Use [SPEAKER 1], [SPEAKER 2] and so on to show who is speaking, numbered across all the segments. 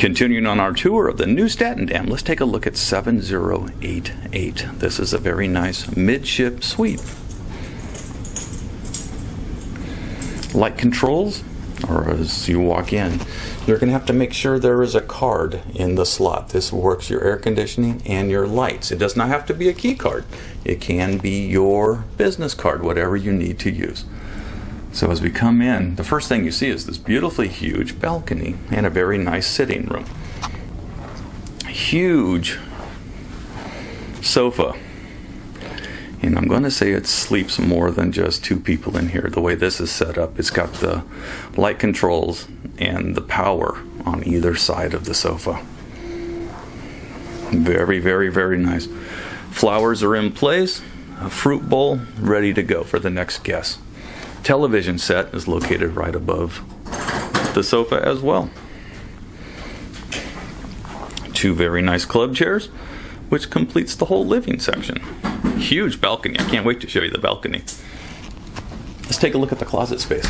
[SPEAKER 1] Continuing on our tour of the new Statendam, let's take a look at 7088. This is a very nice midship suite. Light controls, or as you walk in, you're going to have to make sure there is a card in the slot. This works your air conditioning and your lights. It does not have to be a key card. It can be your business card, whatever you need to use. So as we come in, the first thing you see is this beautifully huge balcony and a very nice sitting room. Huge sofa. And I'm going to say it sleeps more than just two people in here. The way this is set up, it's got the light controls and the power on either side of the sofa. Very, very, very nice. Flowers are in place. A fruit bowl ready to go for the next guest. Television set is located right above the sofa as well. Two very nice club chairs, which completes the whole living section. Huge balcony. I can't wait to show you the balcony. Let's take a look at the closet space.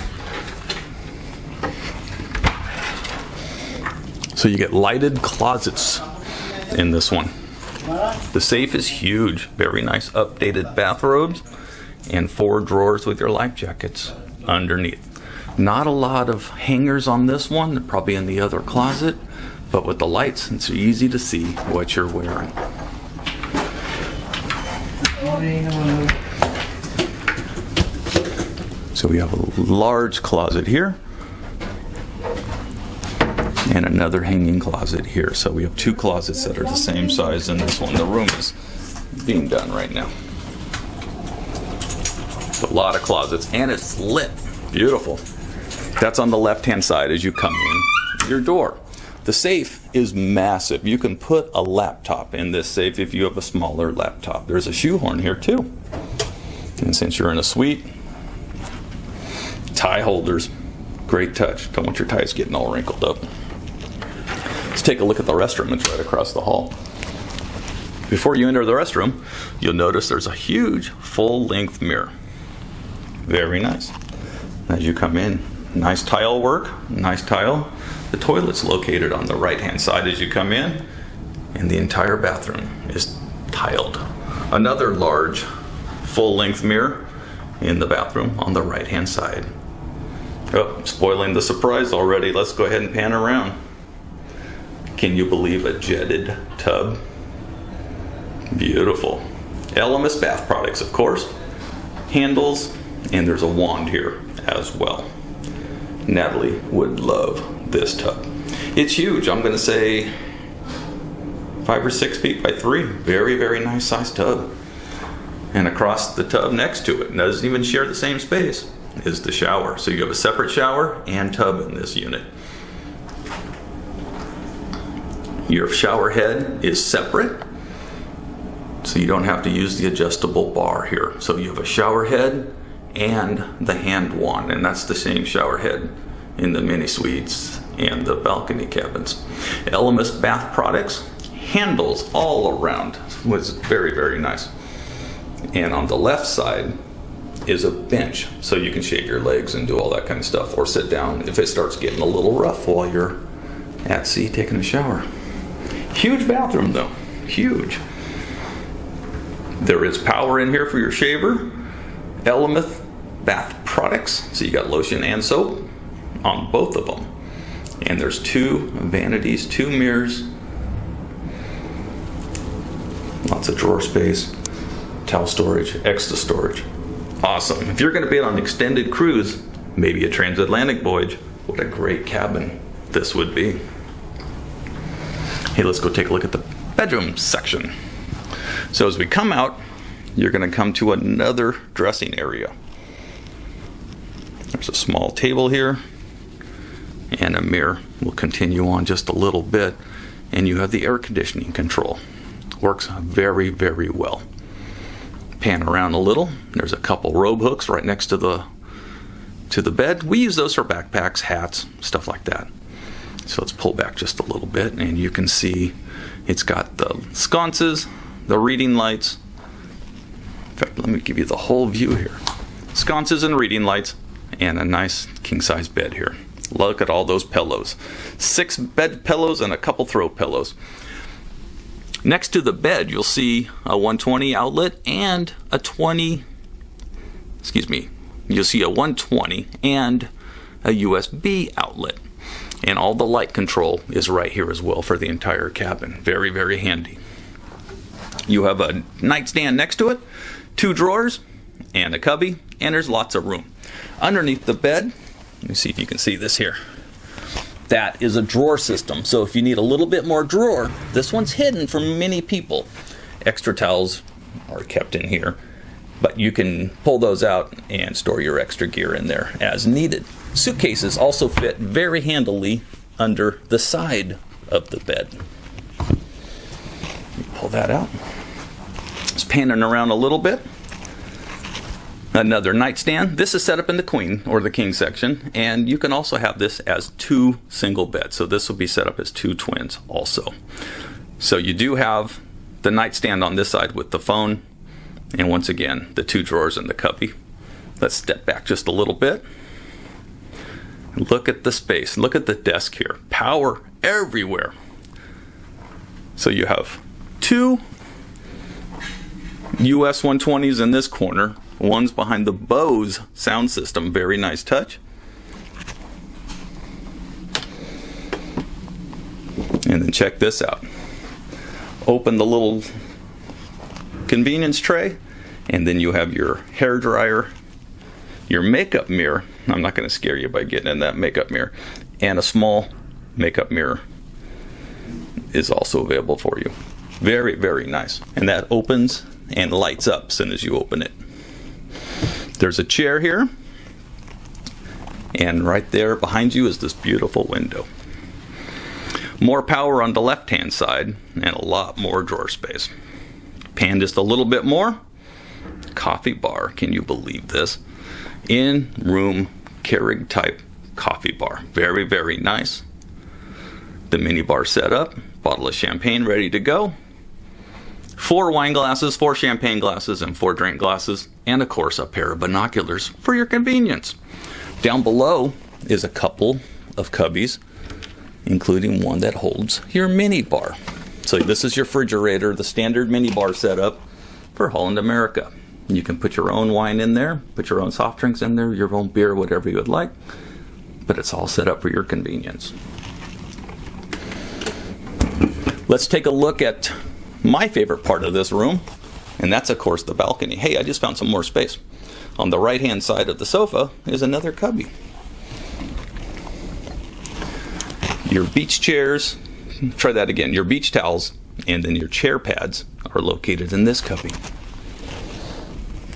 [SPEAKER 1] So you get lighted closets in this one. The safe is huge. Very nice updated bathrobes. And 4 drawers with your life jackets underneath. Not a lot of hangers on this one. They're probably in the other closet. But with the lights, it's easy to see what you're wearing. So we have a large closet here. And another hanging closet here. So we have 2 closets that are the same size in this one. The room is being done right now. A lot of closets, and it's lit. Beautiful. That's on the left-hand side as you come in your door. The safe is massive. You can put a laptop in this safe if you have a smaller laptop. There's a shoehorn here too. And since you're in a suite, tie holders. Great touch. Don't want your ties getting all wrinkled up. Let's take a look at the restroom. It's right across the hall. Before you enter the restroom, you'll notice there's a huge full-length mirror. Very nice. As you come in, nice tile work, nice tile. The toilet's located on the right-hand side as you come in, and the entire bathroom is tiled. Another large full-length mirror in the bathroom on the right-hand side. Oh, spoiling the surprise already. Let's go ahead and pan around. Can you believe a jetted tub? Beautiful. Elemis bath products, of course. Handles. And there's a wand here as well. Natalie would love this tub. It's huge. I'm going to say 5 or 6 feet by 3. Very, very nice sized tub. And across the tub next to it, and doesn't even share the same space, is the shower. So you have a separate shower and tub in this unit. Your shower head is separate, so you don't have to use the adjustable bar here. So you have a shower head and the hand wand, and that's the same shower head in the mini suites and the balcony cabins. Elemis bath products, handles all around, was very, very nice. And on the left side is a bench, so you can shave your legs and do all that kind of stuff, or sit down if it starts getting a little rough while you're at sea taking a shower. Huge bathroom though, huge. There is power in here for your shaver. Elemis bath products, so you got lotion and soap on both of them. And there's 2 vanities, 2 mirrors, lots of drawer space, towel storage, extra storage. Awesome. If you're going to be on an extended cruise, maybe a transatlantic voyage, what a great cabin this would be. Hey, let's go take a look at the bedroom section. So as we come out, you're going to come to another dressing area. There's a small table here and a mirror. We'll continue on just a little bit, and you have the air conditioning control. Works very, very well. Pan around a little. There's a couple robe hooks right next to the bed. We use those for backpacks, hats, stuff like that. So let's pull back just a little bit, and you can see it's got the sconces, the reading lights. In fact, let me give you the whole view here. Sconces and reading lights, and a nice king-size bed here. Look at all those pillows. 6 bed pillows and a couple throw pillows. Next to the bed, you'll see a 120 outlet and a 20, you'll see a 120 and a USB outlet. And all the light control is right here as well for the entire cabin. Very, very handy. You have a nightstand next to it, 2 drawers, and a cubby, and there's lots of room. Underneath the bed, let me see if you can see this here. That is a drawer system. So if you need a little bit more drawer, this one's hidden from many people. Extra towels are kept in here, but you can pull those out and store your extra gear in there as needed. Suitcases also fit very handily under the side of the bed. Pull that out. Just panning around a little bit. Another nightstand. This is set up in the queen or the king section, and you can also have this as 2 single beds. So this will be set up as 2 twins also. So you do have the nightstand on this side with the phone, and once again, the 2 drawers and the cubby. Let's step back just a little bit. Look at the space. Look at the desk here. Power everywhere. So you have 2 US 120s in this corner. One's behind the Bose sound system. Very nice touch. And then check this out. Open the little convenience tray, and then you have your hair dryer, your makeup mirror. I'm not going to scare you by getting in that makeup mirror. And a small makeup mirror is also available for you. Very, very nice. And that opens and lights up as soon as you open it. There's a chair here, and right there behind you is this beautiful window. More power on the left-hand side, and a lot more drawer space. Pan just a little bit more. Coffee bar, can you believe this? In-room Keurig type coffee bar. Very, very nice. The mini bar set up, bottle of champagne ready to go. 4 wine glasses, 4 champagne glasses, and 4 drink glasses, and of course a pair of binoculars for your convenience. Down below is a couple of cubbies, including one that holds your mini bar. So this is your refrigerator, the standard mini bar setup for Holland America. You can put your own wine in there, put your own soft drinks in there, your own beer, whatever you would like, but it's all set up for your convenience. Let's take a look at my favorite part of this room, and that's of course the balcony. Hey, I just found some more space. On the right hand side of the sofa is another cubby. Your beach chairs, try that again, your beach towels and then your chair pads are located in this cubby.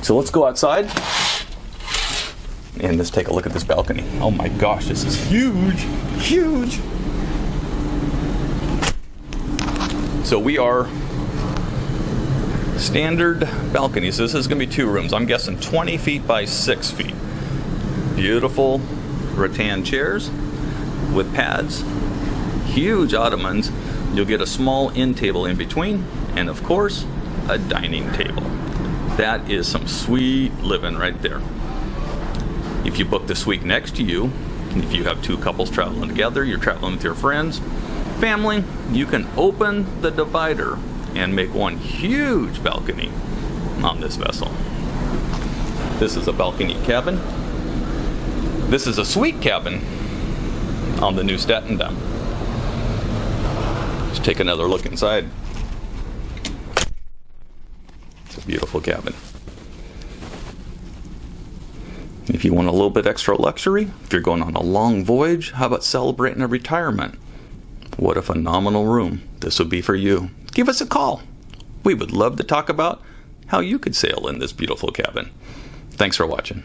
[SPEAKER 1] So let's go outside and let's take a look at this balcony. Oh my gosh, this is huge, huge. So we are standard balcony. So this is going to be 2 rooms. I'm guessing 20 feet by 6 feet. Beautiful rattan chairs with pads. Huge ottomans. You'll get a small end table in between, and of course, a dining table. That is some sweet living right there. If you book the suite next to you, if you have 2 couples traveling together, you're traveling with your friends, family, you can open the divider and make one huge balcony on this vessel. This is a balcony cabin. This is a suite cabin on the new Statendam. Let's take another look inside. It's a beautiful cabin. If you want a little bit extra luxury, if you're going on a long voyage, how about celebrating a retirement? What a phenomenal room this would be for you. Give us a call. We would love to talk about how you could sail in this beautiful cabin. Thanks for watching.